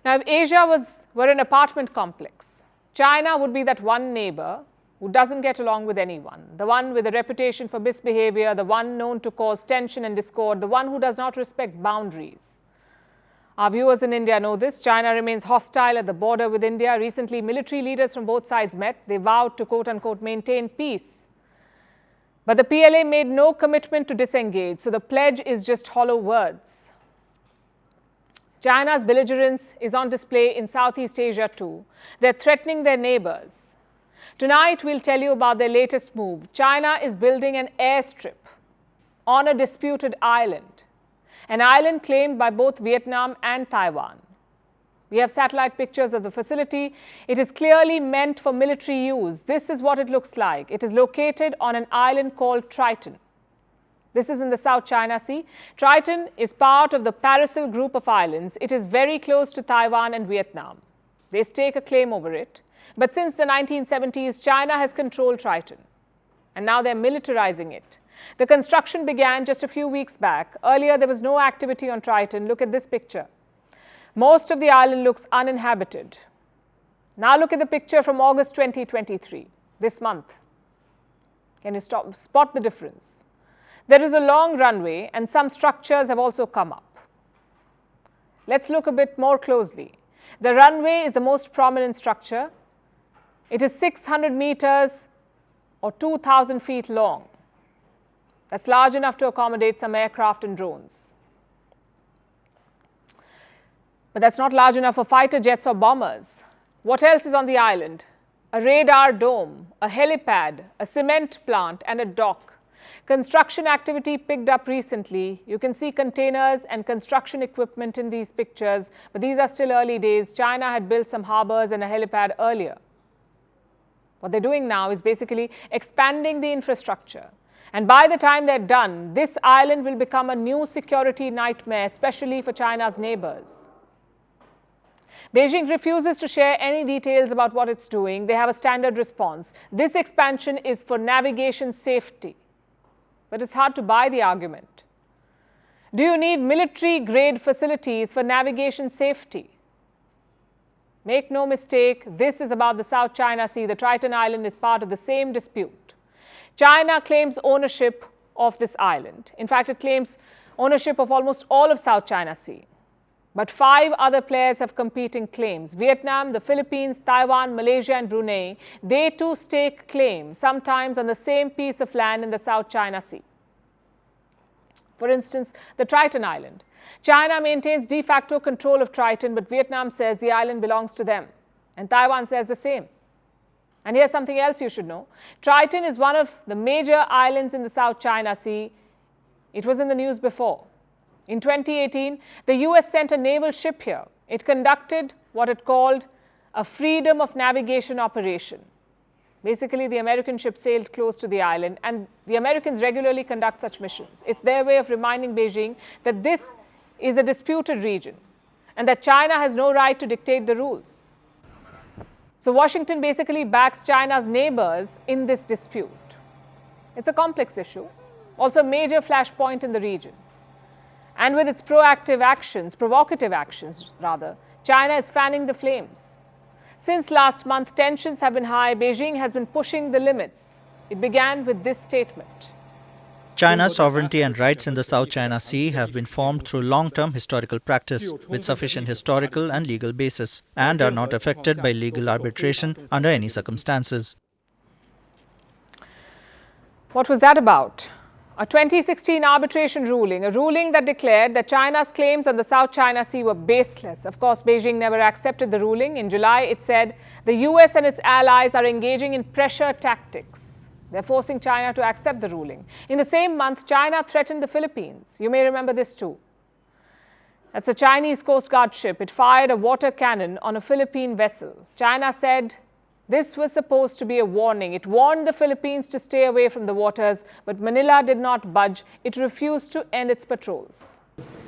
Now, if Asia were an apartment complex, China would be that one neighbor who doesn't get along with anyone, the one with a reputation for misbehavior, the one known to cause tension and discord, the one who does not respect boundaries. Our viewers in India know this. China remains hostile at the border with India. Recently, military leaders from both sides met. They vowed to quote-unquote maintain peace. But the PLA made no commitment to disengage, so the pledge is just hollow words. China's belligerence is on display in Southeast Asia too. They're threatening their neighbors. Tonight, we'll tell you about their latest move. China is building an airstrip on a disputed island, an island claimed by both Vietnam and Taiwan. We have satellite pictures of the facility. It is clearly meant for military use. This is what it looks like. It is located on an island called Triton. This is in the South China Sea. Triton is part of the Paracel group of islands. It is very close to Taiwan and Vietnam. They stake a claim over it. But since the 1970s, China has controlled Triton. And now they're militarizing it. The construction began just a few weeks back. Earlier, there was no activity on Triton. Look at this picture. Most of the island looks uninhabited. Now look at the picture from August 2023, this month. Can you spot the difference? There is a long runway and some structures have also come up. Let's look a bit more closely. The runway is the most prominent structure. It is 600 meters or 2,000 feet long. That's large enough to accommodate some aircraft and drones. But that's not large enough for fighter jets or bombers. What else is on the island? A radar dome, a helipad, a cement plant and a dock. Construction activity picked up recently. You can see containers and construction equipment in these pictures, but these are still early days. China had built some harbors and a helipad earlier. What they're doing now is basically expanding the infrastructure. And by the time they're done, this island will become a new security nightmare, especially for China's neighbors. Beijing refuses to share any details about what it's doing. They have a standard response. This expansion is for navigation safety. But it's hard to buy the argument. Do you need military-grade facilities for navigation safety? Make no mistake, this is about the South China Sea. The Triton Island is part of the same dispute. China claims ownership of this island. In fact, it claims ownership of almost all of South China Sea. But 5 other players have competing claims. Vietnam, the Philippines, Taiwan, Malaysia and Brunei, they too stake claim, sometimes on the same piece of land in the South China Sea. For instance, the Triton Island. China maintains de facto control of Triton, but Vietnam says the island belongs to them. And Taiwan says the same. And here's something else you should know. Triton is one of the major islands in the South China Sea. It was in the news before. In 2018, the US sent a naval ship here. It conducted what it called a freedom of navigation operation. Basically, the American ship sailed close to the island, and the Americans regularly conduct such missions. It's their way of reminding Beijing that this is a disputed region and that China has no right to dictate the rules. So Washington basically backs China's neighbors in this dispute. It's a complex issue, also a major flashpoint in the region. And with its provocative actions, China is fanning the flames. Since last month, tensions have been high. Beijing has been pushing the limits. It began with this statement. China's sovereignty and rights in the South China Sea have been formed through long-term historical practice with sufficient historical and legal basis and are not affected by legal arbitration under any circumstances. What was that about? A 2016 arbitration ruling, a ruling that declared that China's claims on the South China Sea were baseless. Of course, Beijing never accepted the ruling. In July, it said the US and its allies are engaging in pressure tactics. They're forcing China to accept the ruling. In the same month, China threatened the Philippines. You may remember this too. That's a Chinese Coast Guard ship. It fired a water cannon on a Philippine vessel. China said this was supposed to be a warning. It warned the Philippines to stay away from the waters, but Manila did not budge. It refused to end its patrols.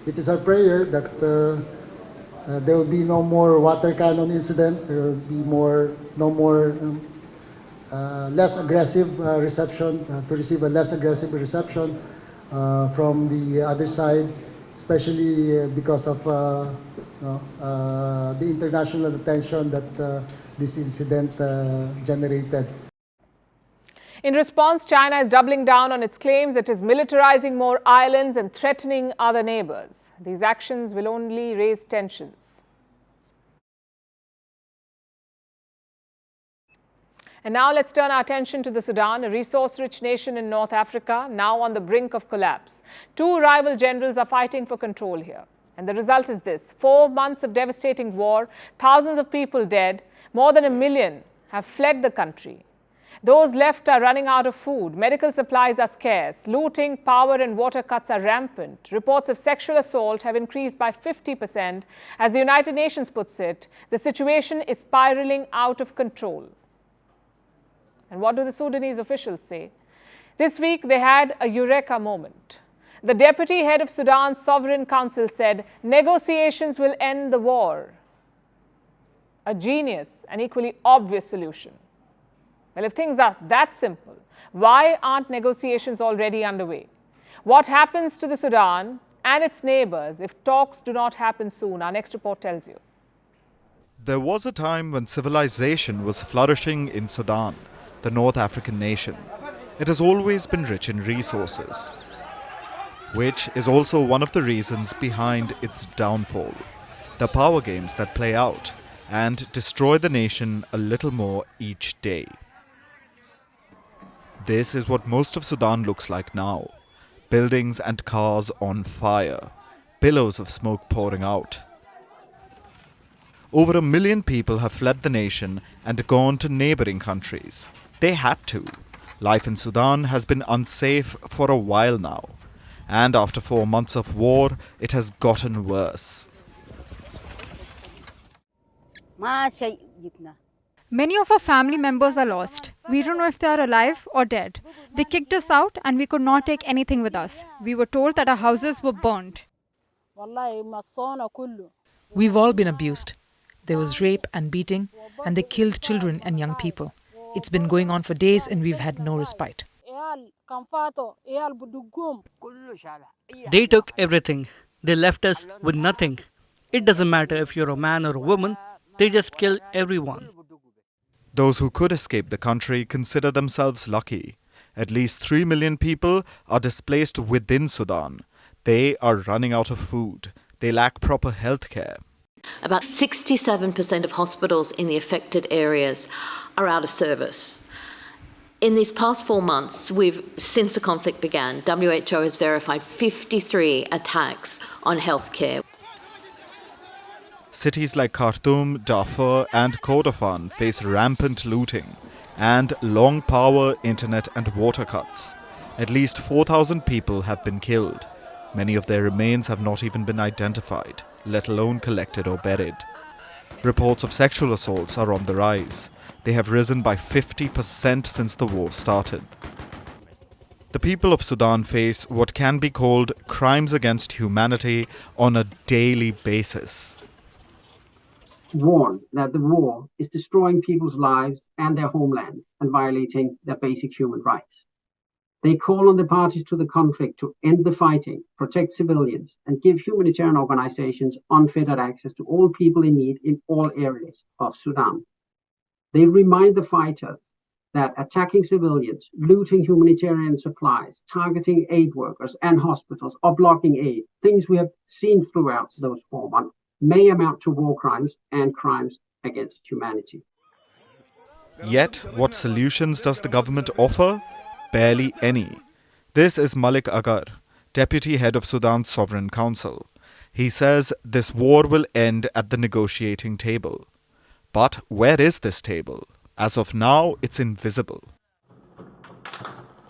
It is our prayer that there will be no more water cannon incident. There will be less aggressive reception, to receive a less aggressive reception from the other side, especially because of no, the international attention that this incident generated. In response, China is doubling down on its claims it is militarizing more islands and threatening other neighbors. These actions will only raise tensions. And now let's turn our attention to the Sudan, a resource-rich nation in North Africa, now on the brink of collapse. Two rival generals are fighting for control here. And the result is this: 4 months of devastating war, thousands of people dead, more than 1 million have fled the country. Those left are running out of food, medical supplies are scarce, looting, power and water cuts are rampant. Reports of sexual assault have increased by 50%. As the United Nations puts it, the situation is spiraling out of control. And what do the Sudanese officials say? This week they had a eureka moment. The deputy head of Sudan's Sovereign Council said negotiations will end the war. A genius and equally obvious solution. Well, if things are that simple, why aren't negotiations already underway? What happens to the Sudan and its neighbors if talks do not happen soon? Our next report tells you. There was a time when civilization was flourishing in Sudan, the North African nation. It has always been rich in resources, which is also one of the reasons behind its downfall. The power games that play out and destroy the nation a little more each day. This is what most of Sudan looks like now. Buildings and cars on fire, billows of smoke pouring out. Over 1 million people have fled the nation and gone to neighboring countries. They had to. Life in Sudan has been unsafe for a while now. And after 4 months of war, it has gotten worse. Many of our family members are lost. We don't know if they are alive or dead. They kicked us out and we could not take anything with us. We were told that our houses were burnt. We've all been abused. There was rape and beating, and they killed children and young people. It's been going on for days and we've had no respite. They took everything. They left us with nothing. It doesn't matter if you're a man or a woman, they just kill everyone. Those who could escape the country consider themselves lucky. At least 3 million people are displaced within Sudan. They are running out of food. They lack proper health care. About 67% of hospitals in the affected areas are out of service. In these past 4 months, since the conflict began, WHO has verified 53 attacks on healthcare. Cities like Khartoum, Darfur and Kordofan face rampant looting and long power, internet and water cuts. At least 4,000 people have been killed. Many of their remains have not even been identified, let alone collected or buried. Reports of sexual assaults are on the rise. They have risen by 50% since the war started. The people of Sudan face what can be called crimes against humanity on a daily basis. Warn that the war is destroying people's lives and their homeland and violating their basic human rights. They call on the parties to the conflict to end the fighting, protect civilians, and give humanitarian organizations unfettered access to all people in need in all areas of Sudan. They remind the fighters that attacking civilians, looting humanitarian supplies, targeting aid workers and hospitals, or blocking aid, things we have seen throughout those 4 months, may amount to war crimes and crimes against humanity. Yet, what solutions does the government offer? Barely any. This is Malik Agar, deputy head of Sudan's Sovereign Council. He says this war will end at the negotiating table. But where is this table? As of now, it's invisible.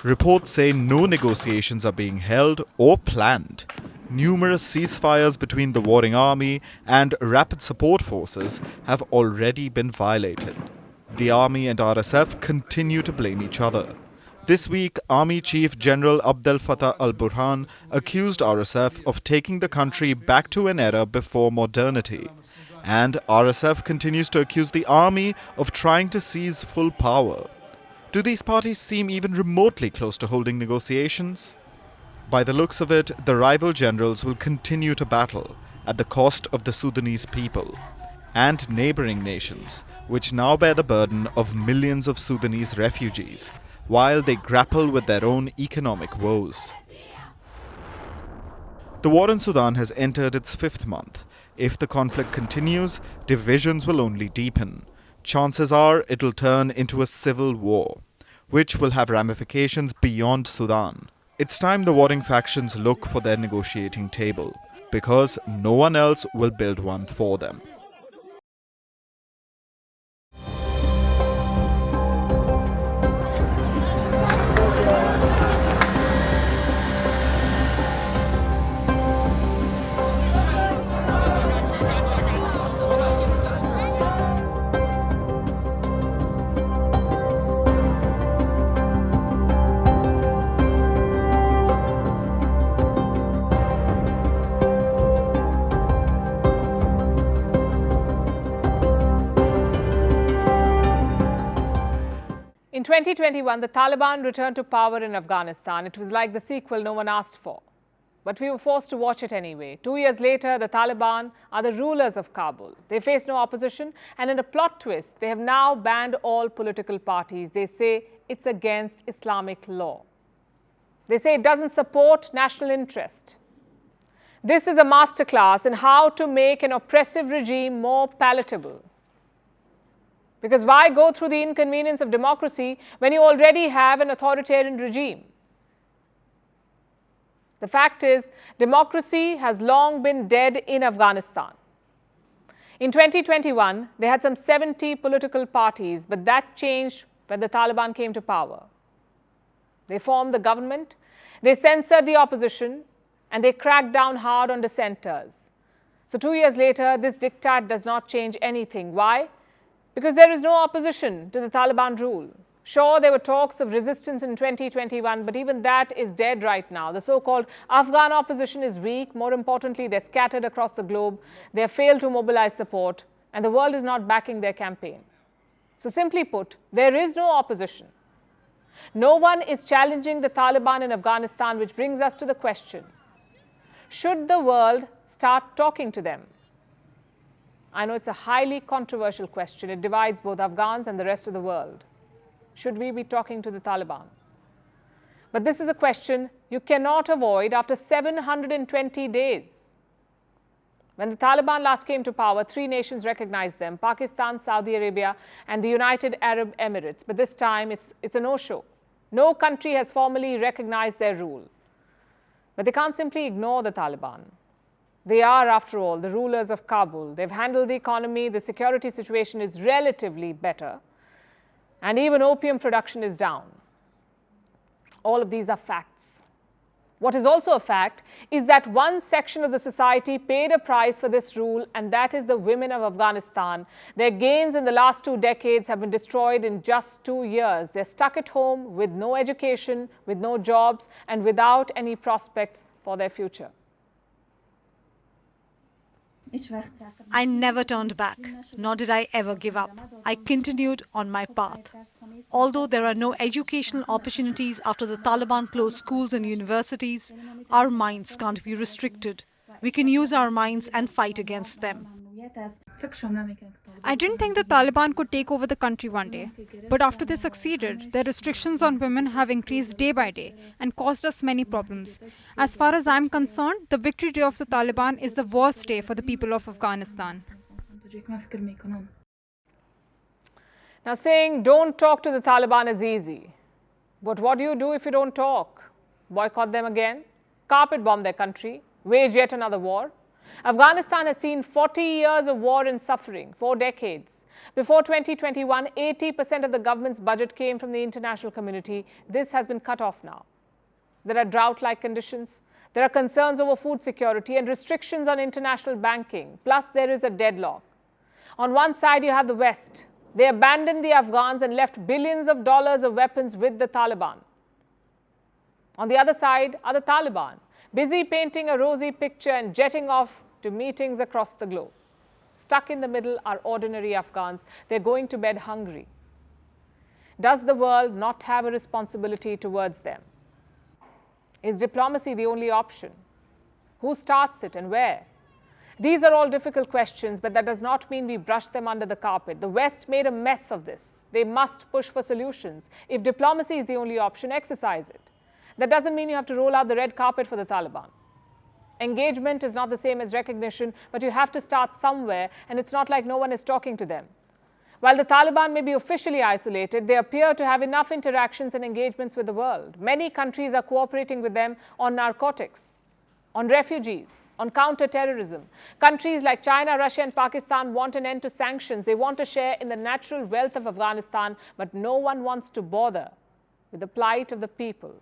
Reports say no negotiations are being held or planned. Numerous ceasefires between the warring army and rapid support forces have already been violated. The army and RSF continue to blame each other. This week, Army Chief General Abdel Fattah al-Burhan accused RSF of taking the country back to an era before modernity. And RSF continues to accuse the army of trying to seize full power. Do these parties seem even remotely close to holding negotiations? By the looks of it, the rival generals will continue to battle, at the cost of the Sudanese people and neighboring nations, which now bear the burden of millions of Sudanese refugees while they grapple with their own economic woes. The war in Sudan has entered its 5th month. If the conflict continues, divisions will only deepen. Chances are it'll turn into a civil war, which will have ramifications beyond Sudan. It's time the warring factions look for their negotiating table, because no one else will build one for them. In 2021, the Taliban returned to power in Afghanistan. It was like the sequel no one asked for. But we were forced to watch it anyway. 2 years later, the Taliban are the rulers of Kabul. They face no opposition, and in a plot twist, they have now banned all political parties. They say it's against Islamic law. They say it doesn't support national interest. This is a masterclass in how to make an oppressive regime more palatable. Because why go through the inconvenience of democracy when you already have an authoritarian regime? The fact is, democracy has long been dead in Afghanistan. In 2021, they had some 70 political parties, but that changed when the Taliban came to power. They formed the government, they censored the opposition, and they cracked down hard on dissenters. So 2 years later, this diktat does not change anything. Why? Because there is no opposition to the Taliban rule. Sure, there were talks of resistance in 2021, but even that is dead right now. The so-called Afghan opposition is weak. More importantly, they're scattered across the globe. They have failed to mobilize support, and the world is not backing their campaign. So simply put, there is no opposition. No one is challenging the Taliban in Afghanistan, which brings us to the question, should the world start talking to them? I know it's a highly controversial question. It divides both Afghans and the rest of the world. Should we be talking to the Taliban? But this is a question you cannot avoid after 720 days. When the Taliban last came to power, 3 nations recognized them: Pakistan, Saudi Arabia, and the United Arab Emirates. But this time, it's a no-show. No country has formally recognized their rule. But they can't simply ignore the Taliban. They are, after all, the rulers of Kabul. They've handled the economy, the security situation is relatively better, and even opium production is down. All of these are facts. What is also a fact is that one section of the society paid a price for this rule, and that is the women of Afghanistan. Their gains in the last 2 decades have been destroyed in just 2 years. They're stuck at home with no education, with no jobs, and without any prospects for their future. I never turned back, nor did I ever give up. I continued on my path. Although there are no educational opportunities after the Taliban closed schools and universities, our minds can't be restricted. We can use our minds and fight against them. I didn't think the Taliban could take over the country one day. But after they succeeded, their restrictions on women have increased day by day and caused us many problems. As far as I'm concerned, the victory day of the Taliban is the worst day for the people of Afghanistan. Now, saying don't talk to the Taliban is easy. But what do you do if you don't talk? Boycott them again? Carpet bomb their country? Wage yet another war? Afghanistan has seen 40 years of war and suffering, 4 decades. Before 2021, 80% of the government's budget came from the international community. This has been cut off now. There are drought-like conditions. There are concerns over food security and restrictions on international banking. Plus, there is a deadlock. On one side, you have the West. They abandoned the Afghans and left billions of dollars of weapons with the Taliban. On the other side are the Taliban, busy painting a rosy picture and jetting off to meetings across the globe. Stuck in the middle are ordinary Afghans. They're going to bed hungry. Does the world not have a responsibility towards them? Is diplomacy the only option? Who starts it and where? These are all difficult questions, but that does not mean we brush them under the carpet. The West made a mess of this. They must push for solutions. If diplomacy is the only option, exercise it. That doesn't mean you have to roll out the red carpet for the Taliban. Engagement is not the same as recognition, but you have to start somewhere, and it's not like no one is talking to them. While the Taliban may be officially isolated, they appear to have enough interactions and engagements with the world. Many countries are cooperating with them on narcotics, on refugees, on counter-terrorism. Countries like China, Russia and Pakistan want an end to sanctions. They want to share in the natural wealth of Afghanistan, but no one wants to bother with the plight of the people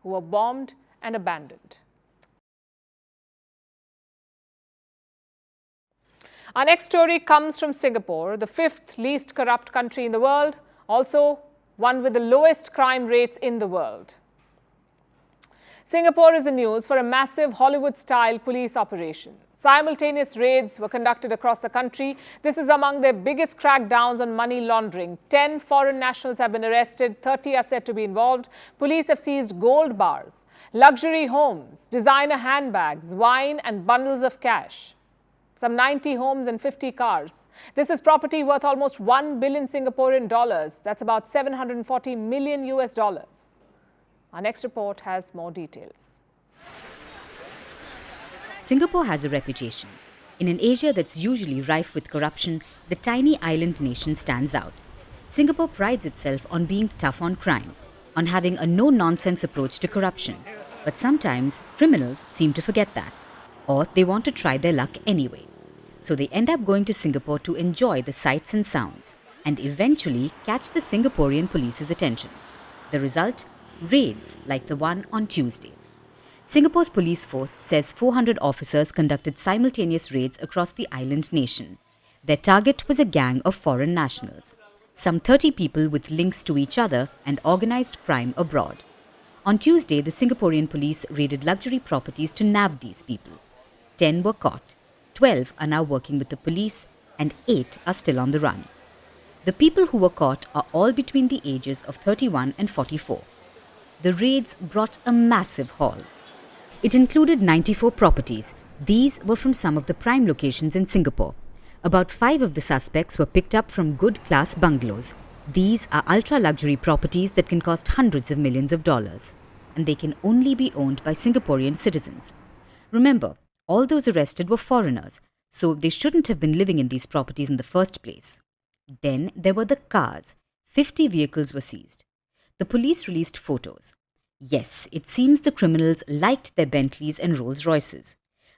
who were bombed and abandoned. Our next story comes from Singapore, the fifth least corrupt country in the world, also one with the lowest crime rates in the world. Singapore is in news for a massive Hollywood-style police operation. Simultaneous raids were conducted across the country. This is among their biggest crackdowns on money laundering. 10 foreign nationals have been arrested, 30 are said to be involved. Police have seized gold bars, luxury homes, designer handbags, wine and bundles of cash. Some 90 homes and 50 cars. This is property worth almost 1 billion Singaporean dollars. That's about 740 million US dollars. Our next report has more details. Singapore has a reputation. In an Asia that's usually rife with corruption, the tiny island nation stands out. Singapore prides itself on being tough on crime, on having a no-nonsense approach to corruption. But sometimes criminals seem to forget that. Or they want to try their luck anyway. So they end up going to Singapore to enjoy the sights and sounds and eventually catch the Singaporean police's attention. The result? Raids like the one on Tuesday. Singapore's police force says 400 officers conducted simultaneous raids across the island nation. Their target was a gang of foreign nationals, some 30 people with links to each other and organized crime abroad. On Tuesday, the Singaporean police raided luxury properties to nab these people. 10 were caught, 12 are now working with the police, and 8 are still on the run. The people who were caught are all between the ages of 31 and 44. The raids brought a massive haul. It included 94 properties. These were from some of the prime locations in Singapore. About 5 of the suspects were picked up from good-class bungalows. These are ultra-luxury properties that can cost hundreds of millions of dollars, and they can only be owned by Singaporean citizens. Remember, all those arrested were foreigners, so they shouldn't have been living in these properties in the first place. Then there were the cars. 50 vehicles were seized. The police released photos. Yes, it seems the criminals liked their Bentleys and Rolls Royces.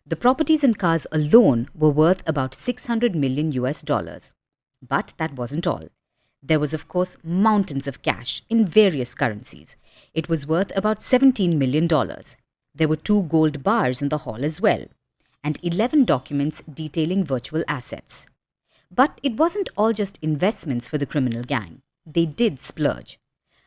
The properties and cars alone were worth about 600 million US dollars. But that wasn't all. There was, of course, mountains of cash in various currencies. It was worth about $17 million. There were 2 gold bars in the hall as well, and 11 documents detailing virtual assets. But it wasn't all just investments for the criminal gang. They did splurge.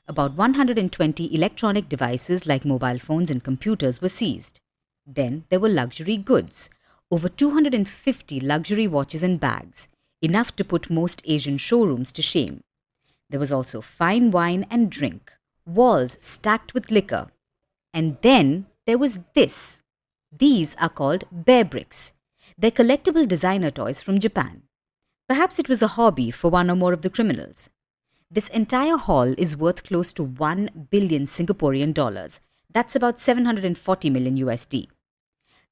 About 120 electronic devices like mobile phones and computers were seized. Then there were luxury goods. Over 250 luxury watches and bags, enough to put most Asian showrooms to shame. There was also fine wine and drink, walls stacked with liquor. And then there was this. These are called bear bricks. They're collectible designer toys from Japan. Perhaps it was a hobby for one or more of the criminals. This entire haul is worth close to 1 billion Singaporean dollars. That's about 740 million USD.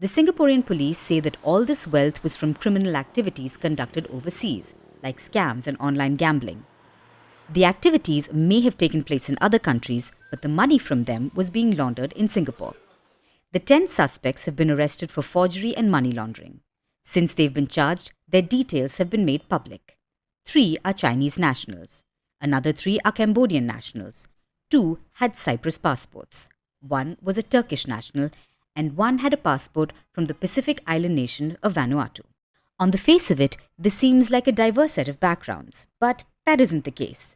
The Singaporean police say that all this wealth was from criminal activities conducted overseas, like scams and online gambling. The activities may have taken place in other countries, but the money from them was being laundered in Singapore. The 10 suspects have been arrested for forgery and money laundering. Since they've been charged, their details have been made public. 3 are Chinese nationals. Another 3 are Cambodian nationals. 2 had Cyprus passports. 1 was a Turkish national, and 1 had a passport from the Pacific island nation of Vanuatu. On the face of it, this seems like a diverse set of backgrounds, but that isn't the case.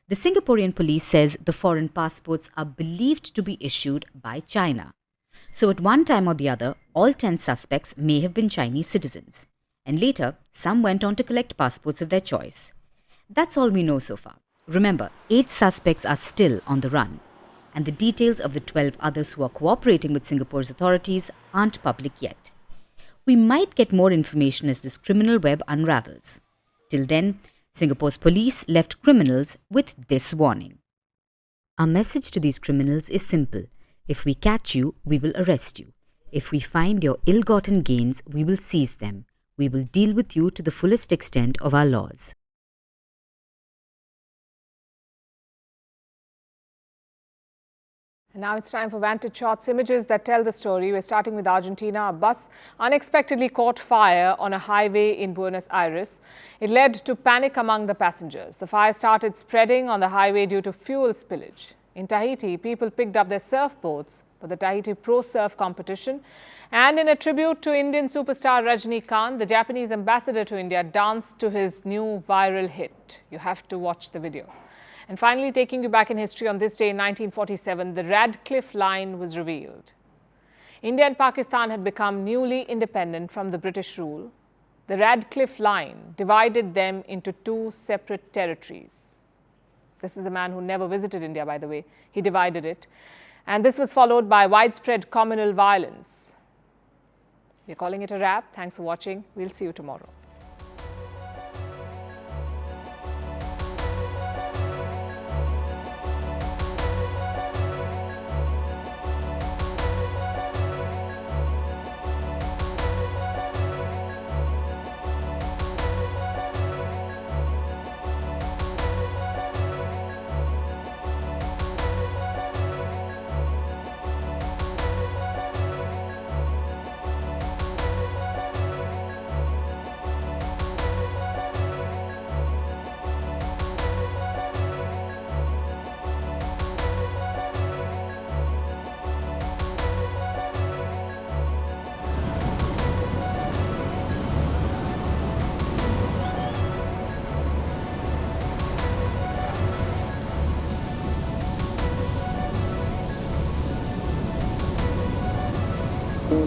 The Singaporean police says the foreign passports are believed to be issued by China. So at one time or the other, all 10 suspects may have been Chinese citizens. And later, some went on to collect passports of their choice. That's all we know so far. Remember, 8 suspects are still on the run. And the details of the 12 others who are cooperating with Singapore's authorities aren't public yet. We might get more information as this criminal web unravels. Till then, Singapore's police left criminals with this warning. Our message to these criminals is simple. If we catch you, we will arrest you. If we find your ill-gotten gains, we will seize them. We will deal with you to the fullest extent of our laws. And now it's time for Vantage Shots, images that tell the story. We're starting with Argentina. A bus unexpectedly caught fire on a highway in Buenos Aires. It led to panic among the passengers. The fire started spreading on the highway due to fuel spillage. In Tahiti, people picked up their surfboards for the Tahiti Pro Surf competition. And in a tribute to Indian superstar Rajinikanth, the Japanese ambassador to India danced to his new viral hit. You have to watch the video. And finally, taking you back in history, on this day in 1947, the Radcliffe Line was revealed. India and Pakistan had become newly independent from the British rule. The Radcliffe Line divided them into two separate territories. This is a man who never visited India, by the way. He divided it. And this was followed by widespread communal violence. We're calling it a wrap. Thanks for watching. We'll see you tomorrow. So